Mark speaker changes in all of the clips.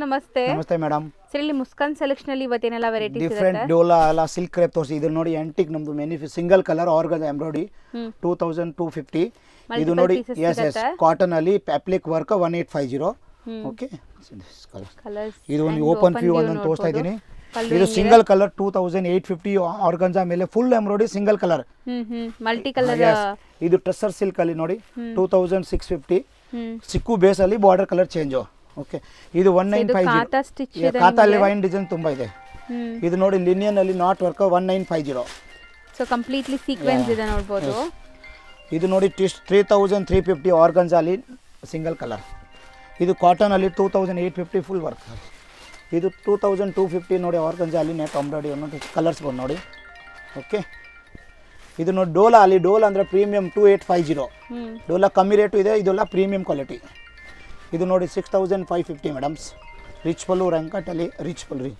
Speaker 1: ನಮಸ್ತೆ
Speaker 2: ನಮಸ್ತೆ madam.
Speaker 1: Sir ಇಲ್ಲಿ ಮುಸ್ಕಾನ್ ಸೆಲೆಕ್ಷನ್ ಅಲ್ಲಿ ಇವತ್ತೇನೆಲ್ಲ ವೆರೈಟೀಸ್ ಇದೆ?
Speaker 2: ಡಿಫರೆಂಟ್ ಡೋಲಾ ಎಲ್ಲ ಸಿಲ್ಕ್ ಕ್ರೇಪ್ ತೋರಿಸಿ. ಇದು ನೋಡಿ ಆಂಟಿಕ್ ನಮ್ದು ಸಿಂಗಲ್ ಕಲರ್ ಆರ್ಗನ್ ಎಂಬ್ರಾಯ್ಡಿ 2250. ಇದು ನೋಡಿ ಎಸ್ ಕಾಟನ್ ಅಲ್ಲಿ ಅಪ್ಲಿಕ್ ವರ್ಕ್ 1850. ಓಕೆ, ಇದು ಒಂದು ಓಪನ್ ವ್ಯೂ ಒಂದೊಂದು ತೋರಿಸ್ತಾ ಇದ್ದೀನಿ. ಇದು ಸಿಂಗಲ್ ಕಲರ್ 2850 ಆರ್ಗನ್ಜಾ ಮೇಲೆ full embroidery single colour
Speaker 1: multi colour.
Speaker 2: ಇದು ಟಸರ್ ಸಿಲ್ಕ್ ಅಲ್ಲಿ ನೋಡಿ 2650. ಸಿಕ್ಕು ಬೇಸ್ ಅಲ್ಲಿ ಬಾರ್ಡರ್ ಕಲರ್ ಚೇಂಜ್. ಓಕೆ, ಇದು 1950. ಕಾತಲ್ಲಿ ವೈನ್ ಡಿಸೈನ್ ತುಂಬಾ ಇದೆ. ಇದು ನೋಡಿ ಲಿನಿಯನ್ ಅಲ್ಲಿ not work 1950.
Speaker 1: So completely sequence ಇದೆ ನೋಡಬಹುದು.
Speaker 2: ಇದು ನೋಡಿ 3350 ಆರ್ಗನ್ಜಾ ಅಲ್ಲಿ ಸಿಂಗಲ್ ಕಲರ್. ಇದು ಕಾಟನ್ ಅಲ್ಲಿ 2850 ಫುಲ್ ವರ್ಕ್. ಇದು 2250 ನೋಡಿ ಆರ್ಗನ್ಜಾ ಅಲ್ಲಿ ನೆಟ್ ಎಂಬ್ರಾಯ್ಡಿ ನೋಡಿ ಕಲರ್ಸ್ ಬಂದು ನೋಡಿ. ಓಕೆ, ಇದು ನೋಡಿ ಡೋಲಾ ಅಲ್ಲಿ. ಡೋಲಾ ಅಂದರೆ ಪ್ರೀಮಿಯಂ 2850. ಡೋಲಾ ಕಮ್ಮಿ ರೇಟು ಇದೆ, ಇದೆಲ್ಲ ಪ್ರೀಮಿಯಂ ಕ್ವಾಲಿಟಿ. ಇದು ನೋಡಿ 6550 ಮೇಡಮ್ಸ್. ರಿಚ್ ಪಲ್ಲು ರಂಕಟಲ್ಲಿ ರಿಚ್ ಪಲ್ಲು ರೀ.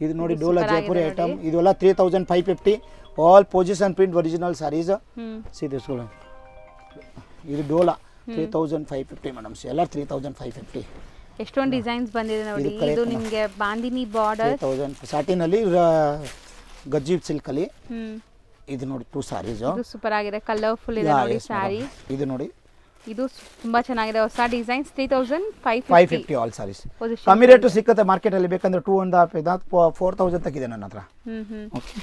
Speaker 2: ಇದು ನೋಡಿ ಡೋಲಾ ಜೈಪುರಿ ಐಟಮ್. ಇದೆಲ್ಲ 3550. All position print original sarees. ಸೀದಿಸ್ಕೊಳ್ಳಿ. ಇದು ಡೋಲಾ 3550 ಮೇಡಮ್ಸ್. ಎಲ್ಲ 3550.
Speaker 1: ಎಷ್ಟೊಂದು ಡಿಸೈನ್ಸ್ ಬಂದಿದೆ ನೋಡಿ. ಇದು ನಿಮಗೆ ಬಾಂದಿನಿ ಬಾರ್ಡರ್
Speaker 2: 3000 ಸ್ಯಾಟಿನ್ ಅಲ್ಲಿ ಗಜ್ಜಿ ಸಿಲ್ಕ್ ಅಲ್ಲಿ. ಇದು ನೋಡಿ 2 ಸ್ಯಾರೀಸ್.
Speaker 1: ಇದು ಸೂಪರ್ ಆಗಿದೆ, ಕಲರ್ಫುಲ್ ಇದೆ ನೋಡಿ ಸ್ಯಾರಿ.
Speaker 2: ಇದು ನೋಡಿ,
Speaker 1: ಇದು ತುಂಬಾ ಚೆನ್ನಾಗಿದೆ, ಹೊಸ ಡಿಸೈನ್ಸ್. 3550
Speaker 2: ಆಲ್ ಸ್ಯಾರೀಸ್. ಕಮ್ಮಿ ರೇಟು ಸಿಕ್ಕುತ್ತೆ ಮಾರ್ಕೆಟ್ ಅಲ್ಲಿ. ಬೇಕಂದ್ರೆ 2.5 4000 ತಗಿದೆ ನನ್ನ ಹತ್ರ. ಓಕೆ.